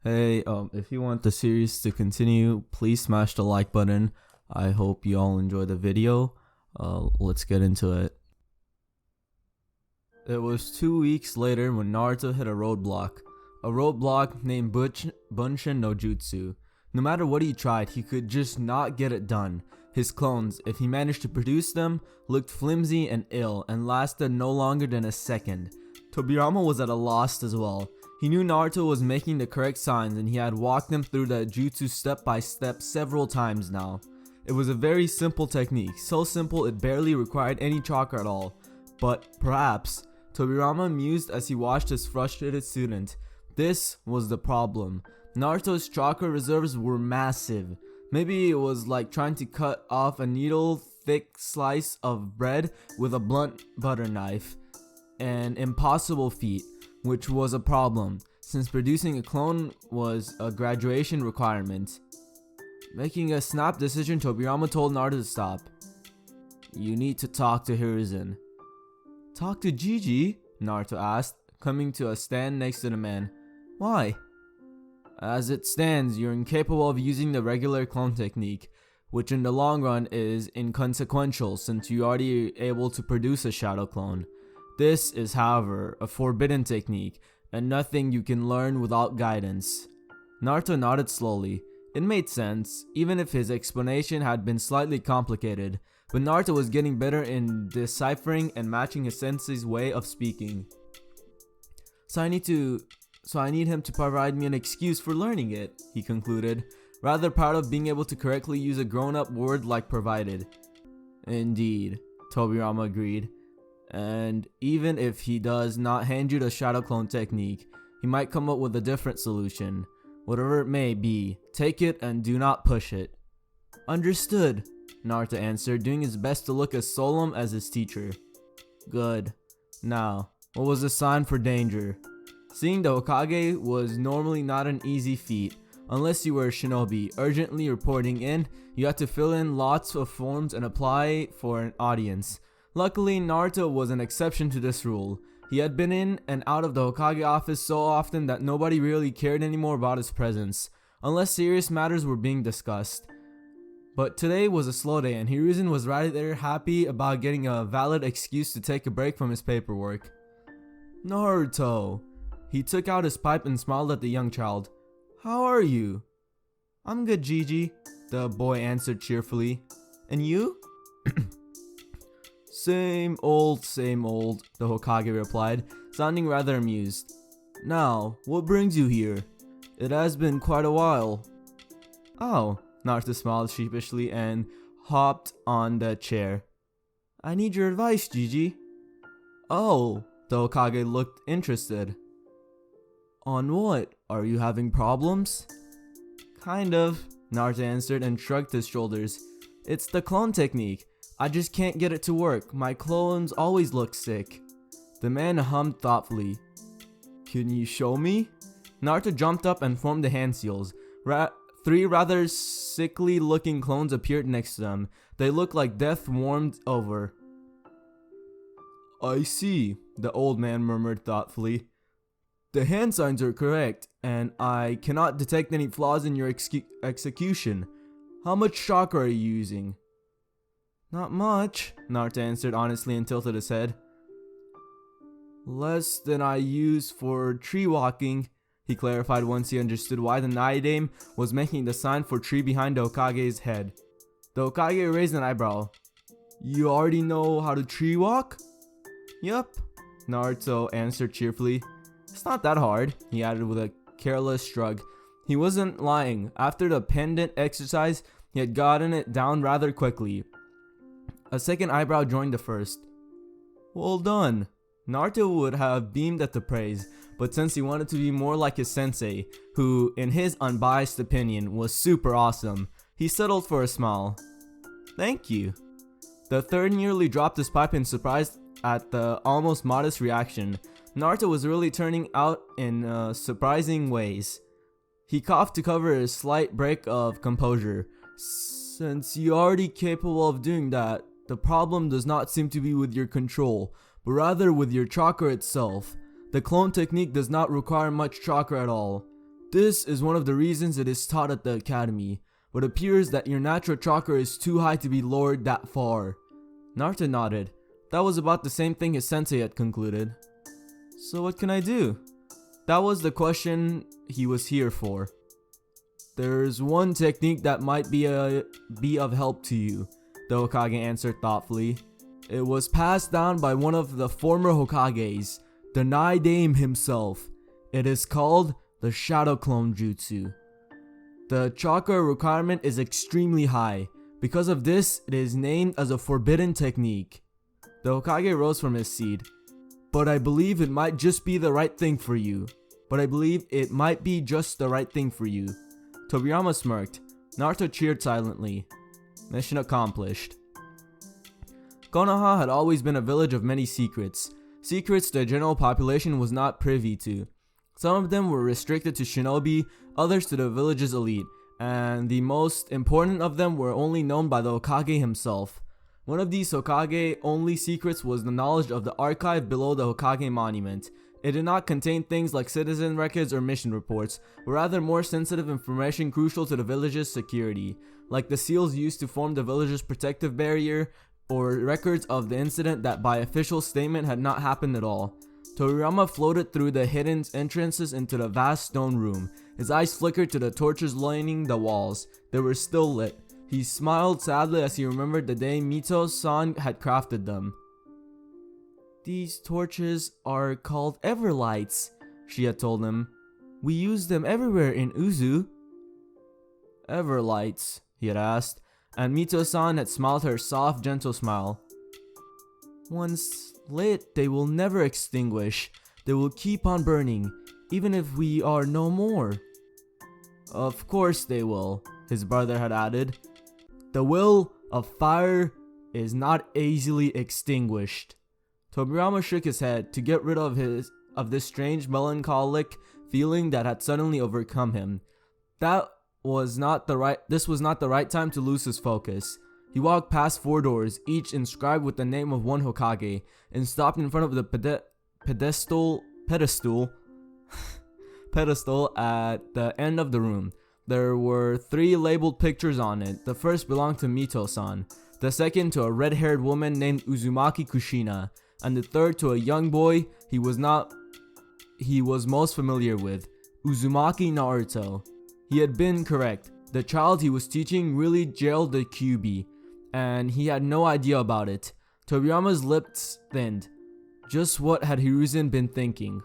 Hey, if you want the series to continue, please smash the like button. I hope you all enjoy the video. Let's get into it. It was 2 weeks later when Naruto hit a roadblock named Bunshin no Jutsu. No matter what he tried, he could just not get it done. His clones, if he managed to produce them, looked flimsy and ill and lasted no longer than a second. Tobirama was at a loss as well. He knew Naruto was making the correct signs and he had walked him through the jutsu step by step several times now. It was a very simple technique, so simple it barely required any chakra at all. But perhaps, Tobirama mused as he watched his frustrated student. This was the problem. Naruto's chakra reserves were massive. Maybe it was like trying to cut off a needle-thick slice of bread with a blunt butter knife. An impossible feat, which was a problem, since producing a clone was a graduation requirement. Making a snap decision, Tobirama told Naruto to stop. "You need to talk to Hiruzen." "Talk to Gigi?" Naruto asked, coming to a stand next to the man. "Why?" "As it stands, you're incapable of using the regular clone technique, which in the long run is inconsequential since you're already able to produce a shadow clone. This is, however, a forbidden technique, and nothing you can learn without guidance." Naruto nodded slowly. It made sense, even if his explanation had been slightly complicated, but Naruto was getting better in deciphering and matching his sensei's way of speaking. So I need him to provide me an excuse for learning it," he concluded, rather proud of being able to correctly use a grown-up word like provided. "Indeed," Tobirama agreed. "And even if he does not hand you the shadow clone technique, he might come up with a different solution. Whatever it may be, take it and do not push it." "Understood," Naruto answered, doing his best to look as solemn as his teacher. "Good. Now, what was the sign for danger?" Seeing the Hokage was normally not an easy feat. Unless you were a shinobi urgently reporting in, you had to fill in lots of forms and apply for an audience. Luckily, Naruto was an exception to this rule. He had been in and out of the Hokage office so often that nobody really cared anymore about his presence, unless serious matters were being discussed. But today was a slow day and Hiruzen was right there happy about getting a valid excuse to take a break from his paperwork. "Naruto." He took out his pipe and smiled at the young child. "How are you?" "I'm good, Gigi," the boy answered cheerfully. "And you?" Same old, the Hokage replied, sounding rather amused. "Now, what brings you here? It has been quite a while." "Oh," Naruto smiled sheepishly and hopped on the chair. "I need your advice, Gigi." "Oh," the Hokage looked interested. "On what? Are you having problems?" "Kind of," Naruto answered and shrugged his shoulders. "It's the clone technique. I just can't get it to work. My clones always look sick." The man hummed thoughtfully. "Can you show me?" Naruto jumped up and formed the hand seals. Three rather sickly looking clones appeared next to them. They looked like death warmed over. "I see," the old man murmured thoughtfully. "The hand signs are correct, and I cannot detect any flaws in your execution. How much chakra are you using?" "Not much," Naruto answered honestly and tilted his head. "Less than I use for tree walking," he clarified once he understood why the Naidame was making the sign for tree behind the Hokage's head. The Hokage raised an eyebrow. "You already know how to tree walk?" "Yup," Naruto answered cheerfully. "It's not that hard," he added with a careless shrug. He wasn't lying. After the pendant exercise, he had gotten it down rather quickly. A second eyebrow joined the first. "Well done." Naruto would have beamed at the praise, but since he wanted to be more like his sensei, who, in his unbiased opinion, was super awesome, he settled for a smile. "Thank you." The third nearly dropped his pipe in surprise at the almost modest reaction. Naruto was really turning out in surprising ways. He coughed to cover his slight break of composure. "Since you're already capable of doing that, the problem does not seem to be with your control, but rather with your chakra itself. The clone technique does not require much chakra at all. This is one of the reasons it is taught at the academy, but it appears that your natural chakra is too high to be lowered that far. Naruto nodded. That was about the same thing his sensei had concluded. So what can I do? That was the question he was here for. There's one technique that might be of help to you, the Hokage answered thoughtfully. It was passed down by one of the former Hokages, the Naidame himself. It is called the Shadow Clone Jutsu. The chakra requirement is extremely high. Because of this, it is named as a forbidden technique. The Hokage rose from his seat. But I believe it might just be the right thing for you. Tobirama smirked. Naruto cheered silently. Mission accomplished. Konoha had always been a village of many secrets. Secrets the general population was not privy to. Some of them were restricted to shinobi, others to the village's elite, and the most important of them were only known by the Hokage himself. One of these Hokage-only secrets was the knowledge of the archive below the Hokage monument. It did not contain things like citizen records or mission reports, but rather more sensitive information crucial to the village's security, like the seals used to form the village's protective barrier, or records of the incident that by official statement had not happened at all. Toriyama floated through the hidden entrances into the vast stone room. His eyes flickered to the torches lining the walls. They were still lit. He smiled sadly as he remembered the day Mito-san had crafted them. These torches are called Everlights, she had told him. We use them everywhere in Uzu. Everlights, he had asked, and Mito-san had smiled her soft, gentle smile. Once lit, they will never extinguish. They will keep on burning, even if we are no more. Of course they will, his brother had added. The will of fire is not easily extinguished. Tobirama shook his head to get rid of this strange melancholic feeling that had suddenly overcome him. This was not the right time to lose his focus. He walked past 4 doors, each inscribed with the name of one Hokage, and stopped in front of the pedestal at the end of the room. There were 3 labeled pictures on it. The first belonged to Mito-san, the second to a red-haired woman named Uzumaki Kushina, and the third to a young boy he was most familiar with, Uzumaki Naruto. He had been correct. The child he was teaching really jailed the Kyuubi, and he had no idea about it. Tobirama's lips thinned. Just what had Hiruzen been thinking?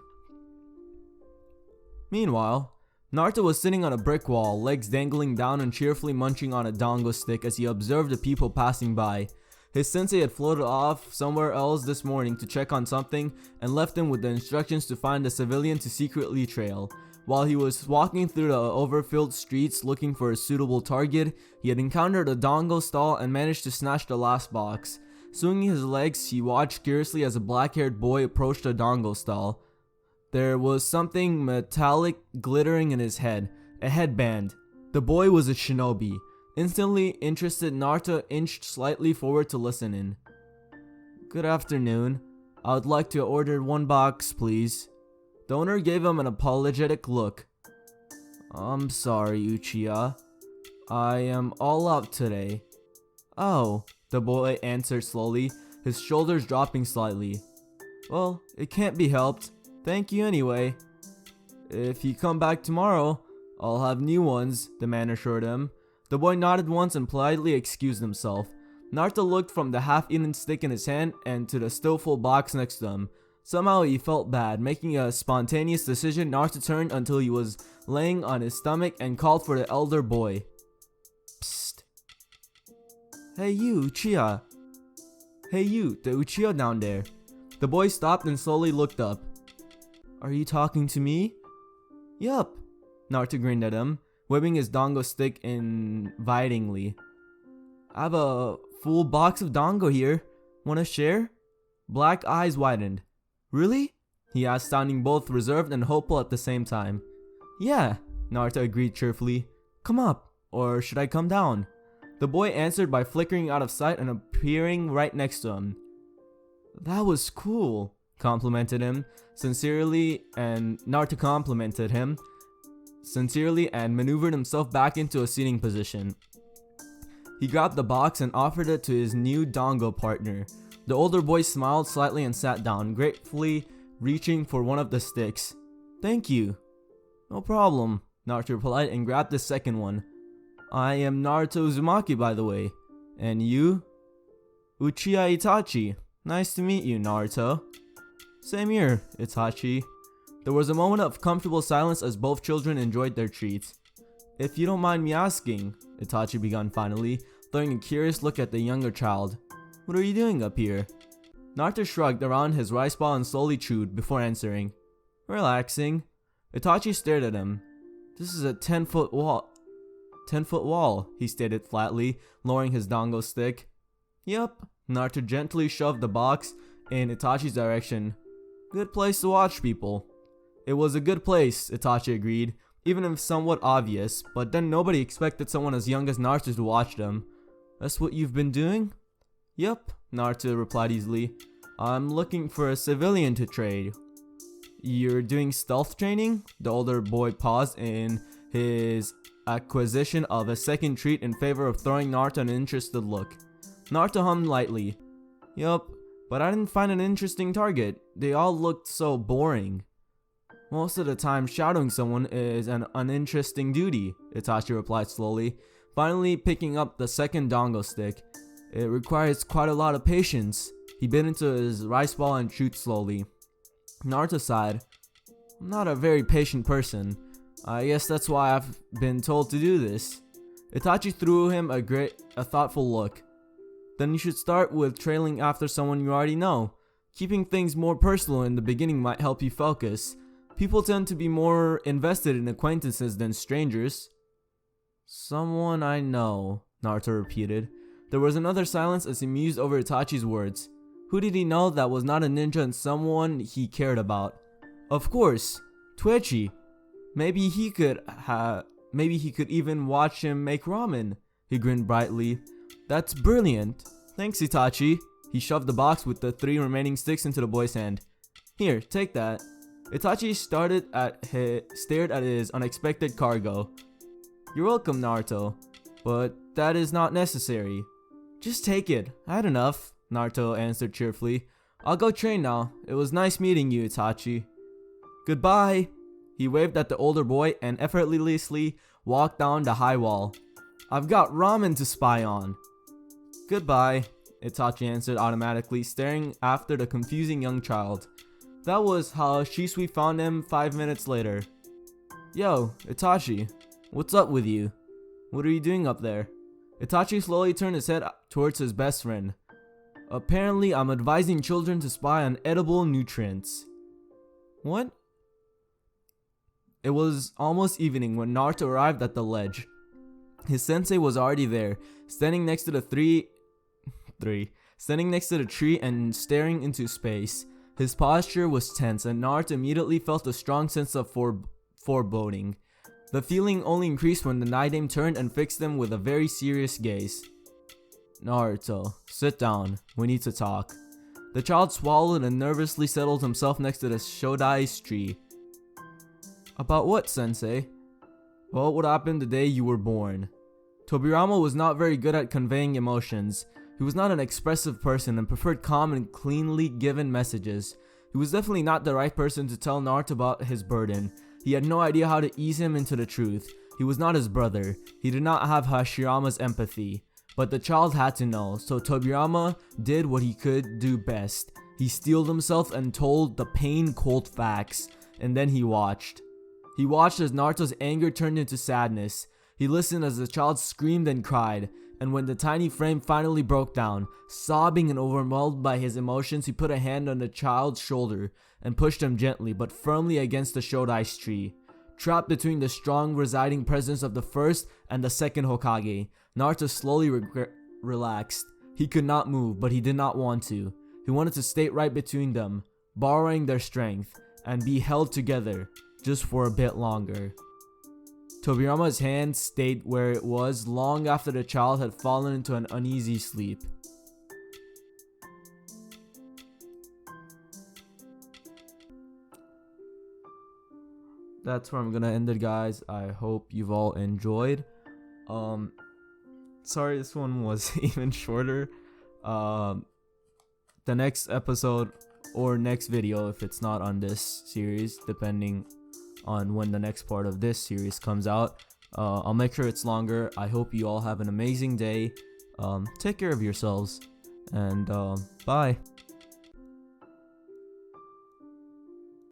Meanwhile, Naruto was sitting on a brick wall, legs dangling down and cheerfully munching on a dango stick as he observed the people passing by. His sensei had floated off somewhere else this morning to check on something and left him with the instructions to find a civilian to secretly trail. While he was walking through the overfilled streets looking for a suitable target, he had encountered a dango stall and managed to snatch the last box. Swinging his legs, he watched curiously as a black-haired boy approached the dango stall. There was something metallic glittering in his head, a headband. The boy was a shinobi. Instantly interested, Naruto inched slightly forward to listen in. Good afternoon. I would like to order 1 box, please. The owner gave him an apologetic look. I'm sorry, Uchiha. I am all out today. Oh, the boy answered slowly, his shoulders dropping slightly. Well, it can't be helped. Thank you anyway. If you come back tomorrow, I'll have new ones, the man assured him. The boy nodded once and politely excused himself. Naruto looked from the half-eaten stick in his hand and to the still full box next to him. Somehow he felt bad. Making a spontaneous decision, Naruto turned until he was laying on his stomach and called for the elder boy. Psst. Hey you, Uchiha. Hey you, the Uchiha down there. The boy stopped and slowly looked up. Are you talking to me? Yup. Naruto grinned at him, waving his dango stick invitingly. I have a full box of dango here. Wanna share? Black eyes widened. Really? He asked, sounding both reserved and hopeful at the same time. Yeah, Naruto agreed cheerfully. Come up, or should I come down? The boy answered by flickering out of sight and appearing right next to him. That was cool, complimented him sincerely, and Naruto complimented him. sincerely and maneuvered himself back into a seating position. He grabbed the box and offered it to his new dango partner. The older boy smiled slightly and sat down, gratefully reaching for one of the sticks. "Thank you." "No problem," Naruto replied and grabbed the second one. "I am Naruto Uzumaki, by the way. And you?" "Uchiha Itachi. Nice to meet you, Naruto." "Same here, Itachi." There was a moment of comfortable silence as both children enjoyed their treats. "If you don't mind me asking," Itachi began finally, throwing a curious look at the younger child, "what are you doing up here?" Naruto shrugged around his rice ball and slowly chewed before answering, "Relaxing." Itachi stared at him. "This is a 10-foot wall. 10-foot wall," he stated flatly, lowering his dango stick. "Yep." Naruto gently shoved the box in Itachi's direction. "Good place to watch people." It was a good place, Itachi agreed, even if somewhat obvious, but then nobody expected someone as young as Naruto to watch them. "That's what you've been doing?" "Yep," Naruto replied easily. "I'm looking for a civilian to trade." "You're doing stealth training?" The older boy paused in his acquisition of a second treat in favor of throwing Naruto an interested look. Naruto hummed lightly. "Yup, but I didn't find an interesting target. They all looked so boring." "Most of the time, shadowing someone is an uninteresting duty," Itachi replied slowly, finally picking up the second dango stick. "It requires quite a lot of patience." He bit into his rice ball and chewed slowly. Naruto sighed. "I'm not a very patient person. I guess that's why I've been told to do this." Itachi threw him a thoughtful look. "Then you should start with trailing after someone you already know. Keeping things more personal in the beginning might help you focus. People tend to be more invested in acquaintances than strangers." "Someone I know," Naruto repeated. There was another silence as he mused over Itachi's words. Who did he know that was not a ninja and someone he cared about? Of course, Twitchy. Maybe he could even watch him make ramen. He grinned brightly. "That's brilliant. Thanks, Itachi." He shoved the box with the 3 remaining sticks into the boy's hand. "Here, take that." Itachi stared at his unexpected cargo. "You're welcome, Naruto, but that is not necessary." "Just take it. I had enough," Naruto answered cheerfully. "I'll go train now. It was nice meeting you, Itachi." "Goodbye." He waved at the older boy and effortlessly walked down the high wall. "I've got ramen to spy on." "Goodbye," Itachi answered automatically, staring after the confusing young child. That was how Shisui found him 5 minutes later. "Yo, Itachi, what's up with you? What are you doing up there?" Itachi slowly turned his head towards his best friend. "Apparently, I'm advising children to spy on edible nutrients." "What?" It was almost evening when Naruto arrived at the ledge. His sensei was already there, standing next to the tree and staring into space. His posture was tense, and Naruto immediately felt a strong sense of foreboding. The feeling only increased when the Naidame turned and fixed him with a very serious gaze. "Naruto, sit down. We need to talk." The child swallowed and nervously settled himself next to the Shodai's tree. "About what, sensei?" "What would happen the day you were born?" Tobirama was not very good at conveying emotions. He was not an expressive person and preferred calm and cleanly given messages. He was definitely not the right person to tell Naruto about his burden. He had no idea how to ease him into the truth. He was not his brother. He did not have Hashirama's empathy. But the child had to know, so Tobirama did what he could do best. He steeled himself and told the pain-cold facts, and then he watched. He watched as Naruto's anger turned into sadness. He listened as the child screamed and cried, and when the tiny frame finally broke down, sobbing and overwhelmed by his emotions, he put a hand on the child's shoulder and pushed him gently but firmly against the Shodai's tree. Trapped between the strong residing presence of the first and the second Hokage, Naruto slowly relaxed. He could not move, but he did not want to. He wanted to stay right between them, borrowing their strength, and be held together, just for a bit longer. Tobirama's hand stayed where it was long after the child had fallen into an uneasy sleep. that's where I'm gonna end it, guys. I hope you've all enjoyed. Sorry this one was even shorter. The next episode or next video, if it's not on this series, depending on when the next part of this series comes out, I'll make sure it's longer. I hope you all have an amazing day. Take care of yourselves, and bye.